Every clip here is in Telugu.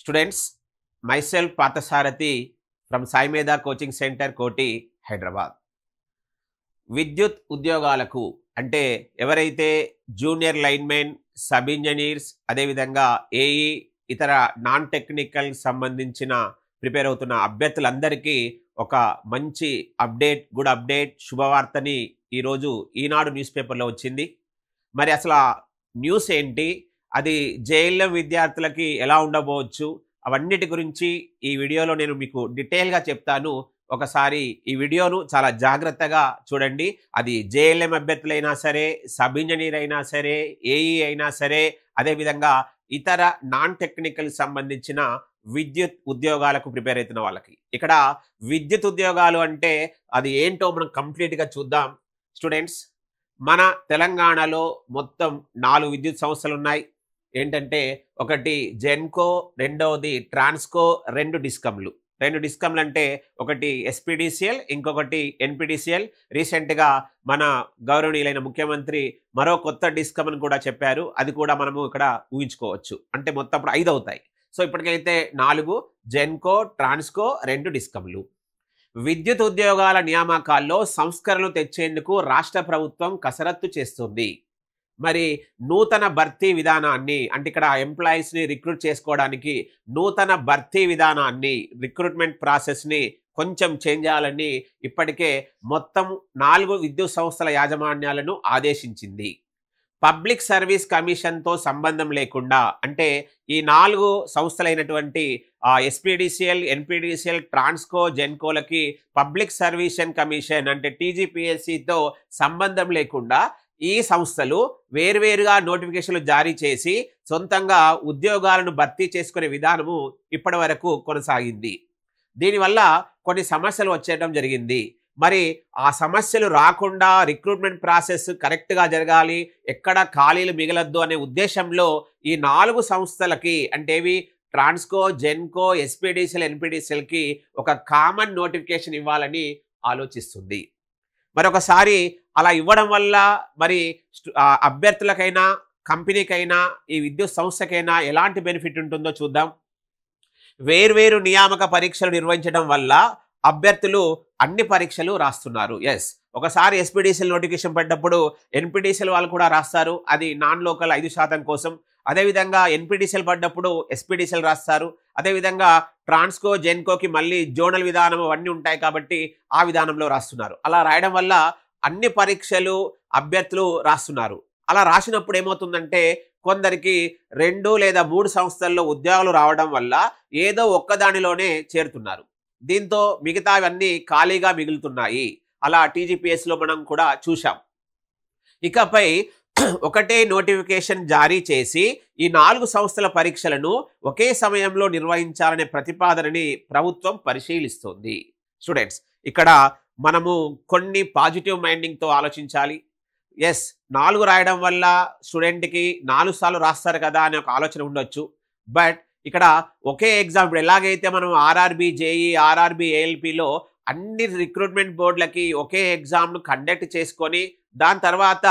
Students, myself Pathasarathi from Sai Medha Coaching Center, Koti, Hyderabad. విద్యుత్ ఉద్యోగాలకు అంటే ఎవరైతే జూనియర్ లైన్మెన్, సబ్ ఇంజనీర్స్, అదేవిధంగా ఏఈ ఇతర నాన్ టెక్నికల్ సంబంధించిన ప్రిపేర్ అవుతున్న అభ్యర్థులందరికీ ఒక మంచి గుడ్ అప్డేట్, శుభవార్తని ఈరోజు ఈనాడు న్యూస్ పేపర్లో వచ్చింది. మరి అసలు ఆ న్యూస్ ఏంటి, అది జేఎల్ఎం విద్యార్థులకి ఎలా ఉండబోవచ్చు, అవన్నిటి గురించి ఈ వీడియోలో నేను మీకు డీటెయిల్గా చెప్తాను. ఒకసారి ఈ వీడియోను చాలా జాగ్రత్తగా చూడండి. అది జేఎల్ఎం అభ్యర్థులైనా సరే, సబ్ ఇంజనీర్ అయినా సరే, ఏఈ అయినా సరే, అదేవిధంగా ఇతర నాన్ టెక్నికల్ సంబంధించిన విద్యుత్ ఉద్యోగాలకు ప్రిపేర్ అవుతున్న వాళ్ళకి. ఇక్కడ విద్యుత్ ఉద్యోగాలు అంటే అది ఏంటో మనం కంప్లీట్గా చూద్దాం. స్టూడెంట్స్, మన తెలంగాణలో మొత్తం 4 విద్యుత్ సంస్థలు ఉన్నాయి. ఏంటంటే ఒకటి జెన్కో, రెండవది ట్రాన్స్కో, 2 డిస్కంలు. 2 డిస్కంలు అంటే ఒకటి ఎస్పీడీసీఎల్, ఇంకొకటి ఎన్పీడీసీఎల్. రీసెంట్గా మన గౌరవనీయులైన ముఖ్యమంత్రి మరో కొత్త డిస్కమ్ని కూడా చెప్పారు. అది కూడా మనము ఇక్కడ ఊహించుకోవచ్చు. అంటే మొత్తం ఇప్పుడు 5 అవుతాయి. సో ఇప్పటికైతే 4 జెన్కో, ట్రాన్స్కో, 2 డిస్కంలు. విద్యుత్ ఉద్యోగాల నియామకాల్లో సంస్కరణలు తెచ్చేందుకు రాష్ట్ర ప్రభుత్వం కసరత్తు చేస్తుంది. మరి నూతన భర్తీ విధానాన్ని, అంటే ఇక్కడ ఎంప్లాయీస్ని రిక్రూట్ చేసుకోవడానికి నూతన భర్తీ విధానాన్ని, రిక్రూట్మెంట్ ప్రాసెస్ని కొంచెం చేంజ్ చేయాలని ఇప్పటికే మొత్తం 4 విద్యుత్ సంస్థల యాజమాన్యాలను ఆదేశించింది. పబ్లిక్ సర్వీస్ కమిషన్తో సంబంధం లేకుండా, అంటే ఈ 4 సంస్థలైనటువంటి ఎస్పీడీసీఎల్, ఎన్పీడీసీఎల్, ట్రాన్స్కో, జెన్కోలకి పబ్లిక్ సర్వీస్ కమిషన్ అంటే టీజీపీఎస్సితో సంబంధం లేకుండా ఈ సంస్థలు వేర్వేరుగా నోటిఫికేషన్లు జారీ చేసి సొంతంగా ఉద్యోగాలను భర్తీ చేసుకునే విధానము ఇప్పటి వరకు కొనసాగింది. దీనివల్ల కొన్ని సమస్యలు వచ్చేయడం జరిగింది. మరి ఆ సమస్యలు రాకుండా రిక్రూట్మెంట్ ప్రాసెస్ కరెక్ట్గా జరగాలి, ఎక్కడ ఖాళీలు మిగలద్దు అనే ఉద్దేశంలో ఈ 4 సంస్థలకి, అంటే ఇవి ట్రాన్స్కో, జెన్కో, ఎస్పీడీసీఎల్, ఎన్పీడీసీఎల్కి ఒక కామన్ నోటిఫికేషన్ ఇవ్వాలని ఆలోచిస్తుంది. మరొకసారి అలా ఇవ్వడం వల్ల మరి అభ్యర్థులకైనా, కంపెనీకైనా, ఈ విద్యుత్ సంస్థకైనా ఎలాంటి బెనిఫిట్ ఉంటుందో చూద్దాం. వేర్వేరు నియామక పరీక్షలు నిర్వహించడం వల్ల అభ్యర్థులు అన్ని పరీక్షలు రాస్తున్నారు. ఒకసారి ఎస్పీడీసీఎల్ నోటిఫికేషన్ పడ్డప్పుడు ఎన్పీడీసీఎల్ వాళ్ళు కూడా రాస్తారు, అది నాన్ లోకల్ 5% కోసం. అదేవిధంగా ఎన్పీడీసీఎల్ పడ్డప్పుడు ఎస్పీడీసీఎల్ రాస్తారు. అదేవిధంగా ట్రాన్స్కో, జెన్కోకి మళ్ళీ జోనల్ విధానం అవన్నీ ఉంటాయి కాబట్టి ఆ విధానంలో రాస్తున్నారు. అలా రాయడం వల్ల అన్ని పరీక్షలు అభ్యర్థులు రాస్తున్నారు. అలా రాసినప్పుడు ఏమవుతుందంటే కొందరికి 2 లేదా 3 సంస్థల్లో ఉద్యోగాలు రావడం వల్ల ఏదో ఒక్కదానిలోనే చేరుతున్నారు. దీంతో మిగతావన్నీ ఖాళీగా మిగులుతున్నాయి. అలా టీజీపీఎస్లో మనం కూడా చూసాం. ఇకపై ఒకటే నోటిఫికేషన్ జారీ చేసి ఈ 4 సంస్థల పరీక్షలను ఒకే సమయంలో నిర్వహించాలనే ప్రతిపాదనని ప్రభుత్వం పరిశీలిస్తోంది. స్టూడెంట్స్, ఇక్కడ మనము కొన్ని పాజిటివ్ మైండింగ్తో ఆలోచించాలి. 4 రాయడం వల్ల స్టూడెంట్కి 4 సార్లు రాస్తారు కదా అనే ఒక ఆలోచన ఉండొచ్చు. బట్ ఇక్కడ ఒకే ఎగ్జామ్, ఇప్పుడు ఎలాగైతే మనం ఆర్ఆర్బి, జేఈ, ఆర్ఆర్బి, ఏఎల్పిలో అన్ని రిక్రూట్మెంట్ బోర్డులకి ఒకే ఎగ్జామ్ను కండక్ట్ చేసుకొని దాని తర్వాత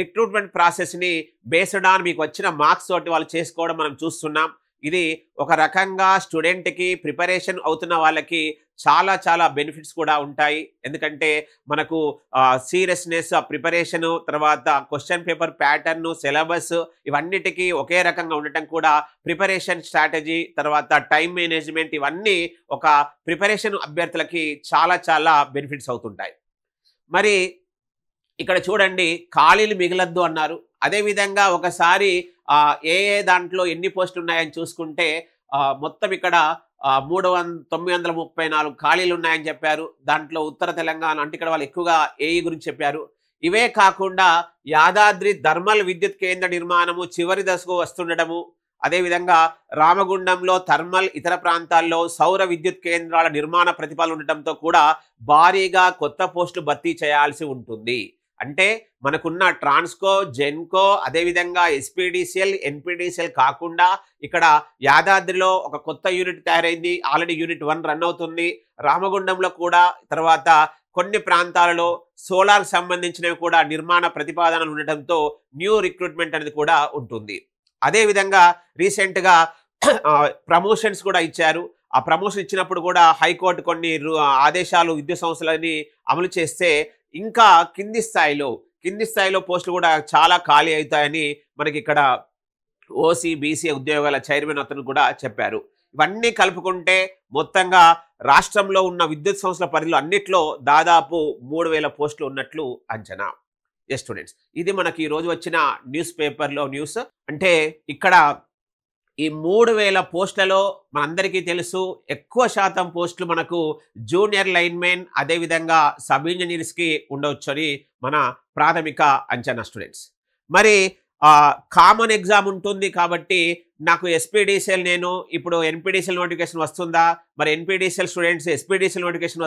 రిక్రూట్మెంట్ ప్రాసెస్ని బేస్డ్ ఆన్ మీకు వచ్చిన మార్క్స్ తోటి వాళ్ళు చేసుకోవడం మనం చూస్తున్నాం. ఇది ఒక రకంగా స్టూడెంట్కి, ప్రిపరేషన్ అవుతున్న వాళ్ళకి చాలా చాలా బెనిఫిట్స్ కూడా ఉంటాయి. ఎందుకంటే మనకు సీరియస్నెస్, ప్రిపరేషను, తర్వాత క్వశ్చన్ పేపర్ ప్యాటర్ను, సిలబస్ ఇవన్నిటికీ ఒకే రకంగా ఉండటం కూడా ప్రిపరేషన్ స్ట్రాటజీ, తర్వాత టైం మేనేజ్మెంట్, ఇవన్నీ ఒక ప్రిపరేషన్ అభ్యర్థులకి చాలా చాలా బెనిఫిట్స్ అవుతుంటాయి. మరి ఇక్కడ చూడండి, ఖాళీలు మిగలద్దు అన్నారు. అదేవిధంగా ఒకసారి ఏ దాంట్లో ఎన్ని పోస్టులు ఉన్నాయని చూసుకుంటే మొత్తం ఇక్కడ 934 ఖాళీలు ఉన్నాయని చెప్పారు. దాంట్లో ఉత్తర తెలంగాణ, అంటే ఇక్కడ వాళ్ళు ఎక్కువగా ఏఈ గురించి చెప్పారు. ఇవే కాకుండా యాదాద్రి థర్మల్ విద్యుత్ కేంద్ర నిర్మాణము చివరి దశకు వస్తుండటము, అదేవిధంగా రామగుండంలో థర్మల్, ఇతర ప్రాంతాల్లో సౌర విద్యుత్ కేంద్రాల నిర్మాణ ప్రతిపాదన ఉండటంతో కూడా భారీగా కొత్త పోస్టులు భర్తీ చేయాల్సి ఉంటుంది. అంటే మనకున్న ట్రాన్స్కో, జెన్కో, అదేవిధంగా ఎస్పీడీసీఎల్, ఎన్పీడీసీఎల్ కాకుండా ఇక్కడ యాదాద్రిలో ఒక కొత్త యూనిట్ తయారైంది. ఆల్రెడీ యూనిట్ 1 రన్ అవుతుంది. రామగుండంలో కూడా, తర్వాత కొన్ని ప్రాంతాలలో సోలార్ సంబంధించినవి కూడా నిర్మాణ ప్రతిపాదనలు ఉండటంతో న్యూ రిక్రూట్మెంట్ అనేది కూడా ఉంటుంది. అదేవిధంగా రీసెంట్గా ప్రమోషన్స్ కూడా ఇచ్చారు. ఆ ప్రమోషన్ ఇచ్చినప్పుడు కూడా హైకోర్టు కొన్ని ఆదేశాలు విద్యుత్ సంస్థలని అమలు చేస్తే ఇంకా కింది స్థాయిలో పోస్టులు కూడా చాలా ఖాళీ అవుతాయని మనకి ఇక్కడ ఓసీ బీసీ ఉద్యోగాల చైర్మన్ అతను కూడా చెప్పారు. ఇవన్నీ కలుపుకుంటే మొత్తంగా రాష్ట్రంలో ఉన్న విద్యుత్ సంస్థల పరిధిలో అన్నిట్లో దాదాపు 3000 పోస్టులు ఉన్నట్లు అంచనా. ఎస్ స్టూడెంట్స్, ఇది మనకి ఈరోజు వచ్చిన న్యూస్ పేపర్లో న్యూస్. అంటే ఇక్కడ ఈ 3000 పోస్టులలో మనందరికీ తెలుసు ఎక్కువ శాతం పోస్టులు మనకు జూనియర్ లైన్మెన్ అదేవిధంగా సబ్ ఇంజనీర్స్కి ఉండవచ్చు అని మన ప్రాథమిక అంచనా స్టూడెంట్స్. మరి కామన్ ఎగ్జామ్ ఉంటుంది కాబట్టి నాకు ఎస్పీడీసీఎల్ నేను ఇప్పుడు ఎన్పీడీసీఎల్ నోటిఫికేషన్ వస్తుందా, మరి ఎన్పీడీసీఎల్ స్టూడెంట్స్ ఎస్పీడీసీఎల్ నోటిఫికేషన్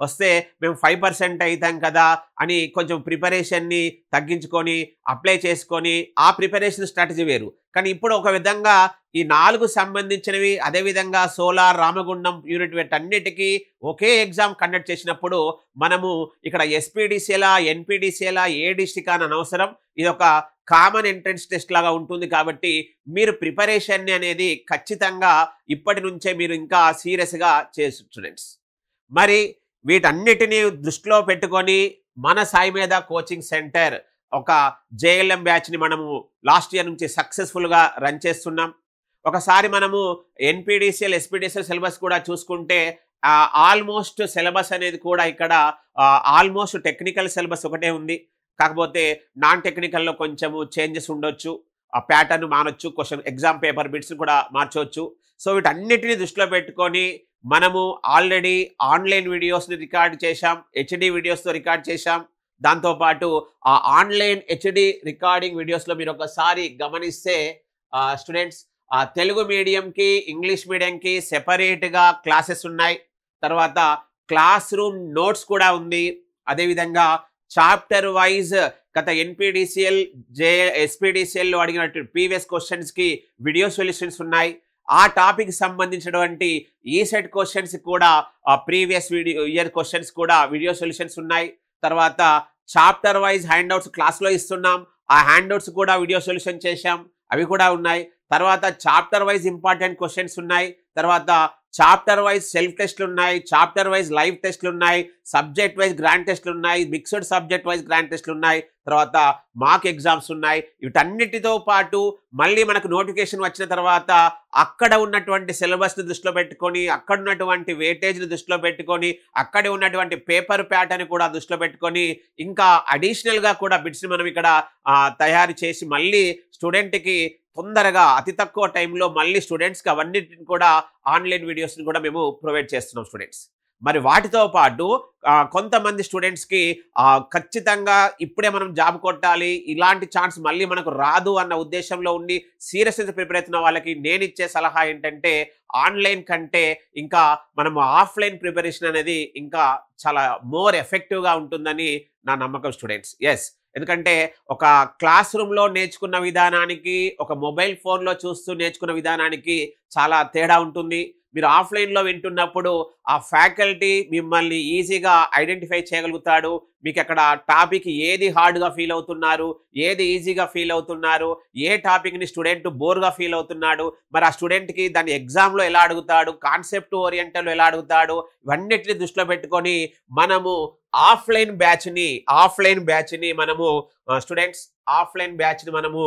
వస్తే మేము 5% అవుతాం కదా అని కొంచెం ప్రిపరేషన్ని తగ్గించుకొని అప్లై చేసుకొని ఆ ప్రిపరేషన్ స్ట్రాటజీ వేరు. కానీ ఇప్పుడు ఒక విధంగా ఈ 4 సంబంధించినవి అదేవిధంగా సోలార్ రామగుండం యూనిట్ వీటన్నిటికీ ఒకే ఎగ్జామ్ కండక్ట్ చేసినప్పుడు మనము ఇక్కడ ఎస్పీడీసీఎలా ఎన్పీడీసీఎలా ఏ డిస్ట్రిక్ట్ అని అనవసరం, ఇది ఒక కామన్ ఎంట్రన్స్ టెస్ట్ లాగా ఉంటుంది. కాబట్టి మీరు ప్రిపరేషన్ అనేది ఖచ్చితంగా ఇప్పటి నుంచే మీరు ఇంకా సీరియస్గా చేసు స్టూడెంట్స్. మరి వీటన్నిటిని దృష్టిలో పెట్టుకొని మన సాయి మీద కోచింగ్ సెంటర్ ఒక జేఎల్ఎం బ్యాచ్ని మనము లాస్ట్ ఇయర్ నుంచి సక్సెస్ఫుల్గా రన్ చేస్తున్నాం. ఒకసారి మనము ఎన్పీడీసీఎల్ ఎస్పీడీసీఎల్ సిలబస్ కూడా చూసుకుంటే ఆల్మోస్ట్ సిలబస్ అనేది కూడా ఇక్కడ ఆల్మోస్ట్ టెక్నికల్ సిలబస్ ఒకటే ఉంది. కాకపోతే నాన్ టెక్నికల్లో కొంచెము చేంజెస్ ఉండొచ్చు, ఆ ప్యాటర్న్ మారొచ్చు, క్వశ్చన్ ఎగ్జామ్ పేపర్ బిట్స్ కూడా మార్చవచ్చు. సో వీటన్నిటిని దృష్టిలో పెట్టుకొని మనము ఆల్రెడీ ఆన్లైన్ వీడియోస్ని రికార్డ్ చేశాం, హెచ్డి వీడియోస్తో రికార్డ్ చేశాం. దాంతోపాటు ఆ ఆన్లైన్ హెచ్డి రికార్డింగ్ వీడియోస్లో మీరు ఒకసారి గమనిస్తే స్టూడెంట్స్ తెలుగు మీడియంకి ఇంగ్లీష్ మీడియంకి సెపరేట్గా క్లాసెస్ ఉన్నాయి. తర్వాత క్లాస్ రూమ్ నోట్స్ కూడా ఉంది. అదేవిధంగా చాప్టర్ వైజ్ గత ఎన్పీడీసీఎల్ ఎస్పీడీసీఎల్లో అడిగినట్టు ప్రీవియస్ క్వశ్చన్స్కి వీడియో సొల్యూషన్స్ ఉన్నాయి. ఆ టాపిక్ సంబంధించినటువంటి ఈసెట్ క్వశ్చన్స్ కూడా ప్రీవియస్ ఇయర్ క్వశ్చన్స్ కూడా వీడియో సొల్యూషన్స్ ఉన్నాయి. తర్వాత చాప్టర్ వైజ్ హ్యాండ్అవుట్స్ క్లాస్లో ఇస్తున్నాం, ఆ హ్యాండ్అవుట్స్ కూడా వీడియో సొల్యూషన్ చేశాం, అవి కూడా ఉన్నాయి. తర్వాత చాప్టర్ వైజ్ ఇంపార్టెంట్ క్వశ్చన్స్ ఉన్నాయి. తర్వాత చాప్టర్ వైజ్ సెల్ఫ్ టెస్ట్లు ఉన్నాయి, చాప్టర్ వైజ్ లైవ్ టెస్ట్లు ఉన్నాయి, సబ్జెక్ట్ వైజ్ గ్రాండ్ టెస్ట్లు ఉన్నాయి, మిక్స్డ్ సబ్జెక్ట్ వైజ్ గ్రాండ్ టెస్ట్లు ఉన్నాయి, తర్వాత మాక్ ఎగ్జామ్స్ ఉన్నాయి. వీటన్నిటితో పాటు మళ్ళీ మనకు నోటిఫికేషన్ వచ్చిన తర్వాత అక్కడ ఉన్నటువంటి సిలబస్ని దృష్టిలో పెట్టుకొని, అక్కడ ఉన్నటువంటి వెయిటేజ్ని దృష్టిలో పెట్టుకొని, అక్కడ ఉన్నటువంటి పేపర్ ప్యాటర్న్ కూడా దృష్టిలో పెట్టుకొని ఇంకా అడిషనల్గా కూడా బిట్స్ని మనం ఇక్కడ తయారు చేసి మళ్ళీ స్టూడెంట్కి తొందరగా అతి తక్కువ టైంలో మళ్ళీ స్టూడెంట్స్కి అవన్నిటిని కూడా ఆన్లైన్ వీడియోస్ని కూడా మేము ప్రొవైడ్ చేస్తున్నాం స్టూడెంట్స్. మరి వాటితో పాటు కొంతమంది స్టూడెంట్స్కి ఖచ్చితంగా ఇప్పుడే మనం జాబ్ కొట్టాలి, ఇలాంటి ఛాన్స్ మళ్ళీ మనకు రాదు అన్న ఉద్దేశంలో ఉండి సీరియస్గా ప్రిపేర్ అవుతున్న వాళ్ళకి నేను ఇచ్చే సలహా ఏంటంటే ఆన్లైన్ కంటే ఇంకా మనము ఆఫ్లైన్ ప్రిపరేషన్ అనేది ఇంకా చాలా మోర్ ఎఫెక్టివ్గా ఉంటుందని నా నమ్మకం స్టూడెంట్స్. ఎస్, ఎందుకంటే ఒక క్లాస్ రూమ్లో నేర్చుకున్న విధానానికి ఒక మొబైల్ ఫోన్లో చూస్తూ నేర్చుకున్న విధానానికి చాలా తేడా ఉంటుంది. మీరు ఆఫ్లైన్లో వింటున్నప్పుడు ఆ ఫ్యాకల్టీ మిమ్మల్ని ఈజీగా ఐడెంటిఫై చేయగలుగుతాడు. మీకు అక్కడ టాపిక్ ఏది హార్డ్గా ఫీల్ అవుతున్నారు, ఏది ఈజీగా ఫీల్ అవుతున్నారు, ఏ టాపిక్ని స్టూడెంట్ బోర్గా ఫీల్ అవుతున్నాడు, మరి ఆ స్టూడెంట్కి దాన్ని ఎగ్జామ్లో ఎలా అడుగుతాడు, కాన్సెప్ట్ ఓరియంటల్లో ఎలా అడుగుతాడు, ఇవన్నిటిని దృష్టిలో పెట్టుకొని మనము ఆఫ్లైన్ బ్యాచ్ని మనము స్టూడెంట్స్ ఆఫ్లైన్ బ్యాచ్ని మనము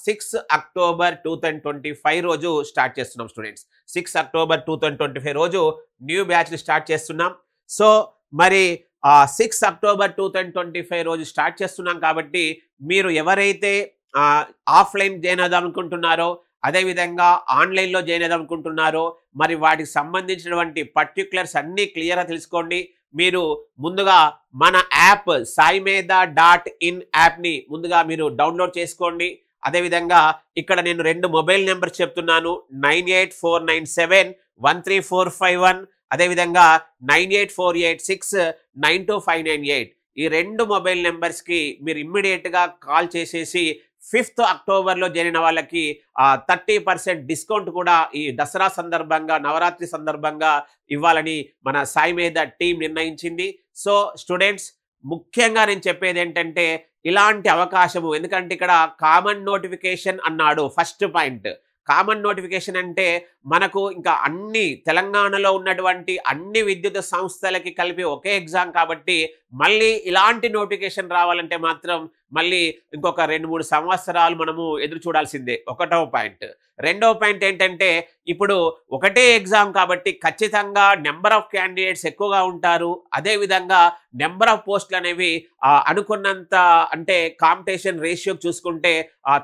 6 అక్టోబర్ 2025 రోజు స్టార్ట్ చేస్తున్నాం స్టూడెంట్స్. 6 అక్టోబర్ 2025 రోజు న్యూ బ్యాచ్ని స్టార్ట్ చేస్తున్నాం. సో మరి 6 అక్టోబర్ 2025 రోజు స్టార్ట్ చేస్తున్నాం కాబట్టి మీరు ఎవరైతే ఆఫ్లైన్ జాయిన్ అవుదాం అనుకుంటున్నారో, అదేవిధంగా ఆన్లైన్లో జాయిన్ అవుదాం అనుకుంటున్నారో, మరి వాటికి సంబంధించినటువంటి పర్టిక్యులర్స్ అన్నీ క్లియర్గా తెలుసుకోండి. మీరు ముందుగా మన యాప్ saimedha.in యాప్ని ముందుగా మీరు డౌన్లోడ్ చేసుకోండి. అదేవిధంగా ఇక్కడ నేను 2 మొబైల్ నెంబర్స్ చెప్తున్నాను, 9849713451, అదేవిధంగా 9848692598. ఈ 2 మొబైల్ నెంబర్స్కి మీరు ఇమ్మీడియట్గా కాల్ చేసేసి 5th అక్టోబర్లో జరిగిన వాళ్ళకి 30% డిస్కౌంట్ కూడా ఈ దసరా సందర్భంగా నవరాత్రి సందర్భంగా ఇవ్వాలని మన సాయి మీద టీం నిర్ణయించింది. సో స్టూడెంట్స్, ముఖ్యంగా నేను చెప్పేది ఏంటంటే ఇలాంటి అవకాశము, ఎందుకంటే ఇక్కడ కామన్ నోటిఫికేషన్ అన్నాడు ఫస్ట్ పాయింట్. కామన్ నోటిఫికేషన్ అంటే మనకు ఇంకా అన్ని తెలంగాణలో ఉన్నటువంటి అన్ని విద్యుత్ సంస్థలకి కలిపి ఒకే ఎగ్జామ్ కాబట్టి మళ్ళీ ఇలాంటి నోటిఫికేషన్ రావాలంటే మాత్రం మళ్ళీ ఇంకొక 2-3 సంవత్సరాలు మనము ఎదురు చూడాల్సిందే. ఒకటవ పాయింట్. రెండవ పాయింట్ ఏంటంటే ఇప్పుడు ఒకటే ఎగ్జామ్ కాబట్టి ఖచ్చితంగా నెంబర్ ఆఫ్ క్యాండిడేట్స్ ఎక్కువగా ఉంటారు. అదేవిధంగా నెంబర్ ఆఫ్ పోస్టులు అనేవి అనుకున్నంత అంటే కాంపిటీషన్ రేషియో చూసుకుంటే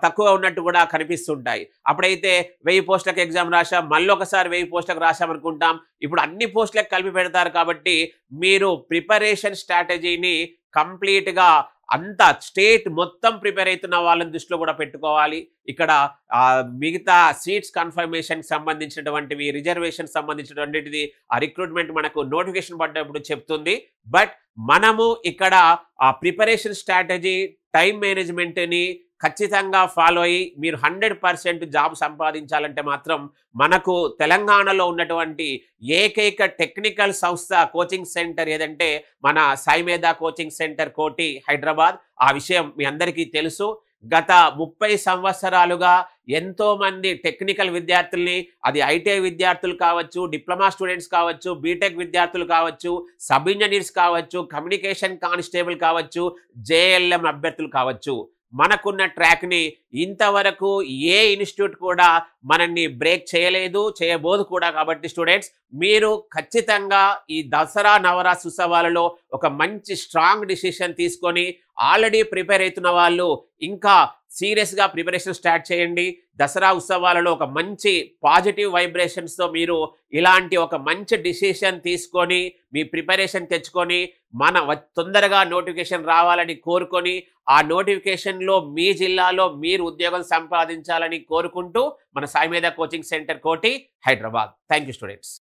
తక్కువ ఉన్నట్టు కూడా కనిపిస్తుంటాయి. అప్పుడైతే 1000 పోస్టులకు ఎగ్జామ్ రాసాం, మళ్ళీ ఒకసారి 1000 పోస్టులకు రాసాం అనుకుంటాం. ఇప్పుడు అన్ని పోస్టులకు కలిపి పెడతారు కాబట్టి మీరు ప్రిపరేషన్ స్ట్రాటజీని కంప్లీట్గా అంతా స్టేట్ మొత్తం ప్రిపేర్ అవుతున్న వాళ్ళని దృష్టిలో కూడా పెట్టుకోవాలి. ఇక్కడ మిగతా సీట్స్ కన్ఫర్మేషన్ సంబంధించినటువంటివి, రిజర్వేషన్ సంబంధించినటువంటిది ఆ రిక్రూట్మెంట్ మనకు నోటిఫికేషన్ పడ్డప్పుడు చెప్తుంది. బట్ మనము ఇక్కడ ఆ ప్రిపరేషన్ స్ట్రాటజీ, టైం మేనేజ్మెంట్ని ఖచ్చితంగా ఫాలో అయ్యి మీరు 100% జాబ్ సంపాదించాలంటే మాత్రం మనకు తెలంగాణలో ఉన్నటువంటి ఏకైక టెక్నికల్ సంస్థ కోచింగ్ సెంటర్ ఏదంటే మన సాయి మేధా కోచింగ్ సెంటర్ కోటి హైదరాబాద్. ఆ విషయం మీ అందరికీ తెలుసు. గత 30 సంవత్సరాలుగా ఎంతో మంది టెక్నికల్ విద్యార్థుల్ని, అది ఐటీఐ విద్యార్థులు కావచ్చు, డిప్లొమా స్టూడెంట్స్ కావచ్చు, బీటెక్ విద్యార్థులు కావచ్చు, సబ్ ఇంజనీర్స్ కావచ్చు, కమ్యూనికేషన్ కానిస్టేబుల్ కావచ్చు, జేఎల్ఎం అభ్యర్థులు కావచ్చు, మనకున్న ట్రాక్ని ఇంతవరకు ఏ ఇన్స్టిట్యూట్ కూడా మనల్ని బ్రేక్ చేయలేదు, చేయబోదు కూడా. కాబట్టి స్టూడెంట్స్ మీరు ఖచ్చితంగా ఈ దసరా నవరాత్రి ఉత్సవాలలో ఒక మంచి స్ట్రాంగ్ డిసిషన్ తీసుకొని ఆల్రెడీ ప్రిపేర్ అవుతున్న వాళ్ళు ఇంకా సీరియస్గా ప్రిపరేషన్ స్టార్ట్ చేయండి. దసరా ఉత్సవాలలో ఒక మంచి పాజిటివ్ వైబ్రేషన్స్తో మీరు ఇలాంటి ఒక మంచి డిసిషన్ తీసుకొని మీ ప్రిపరేషన్ తెచ్చుకొని తొందరగా నోటిఫికేషన్ రావాలని కోరుకొని ఆ నోటిఫికేషన్లో మీ జిల్లాలో మీరు ఉద్యోగం సంపాదించాలని కోరుకుంటూ మన సాయి మేధా కోచింగ్ సెంటర్ కోటి హైదరాబాద్. Thank you students.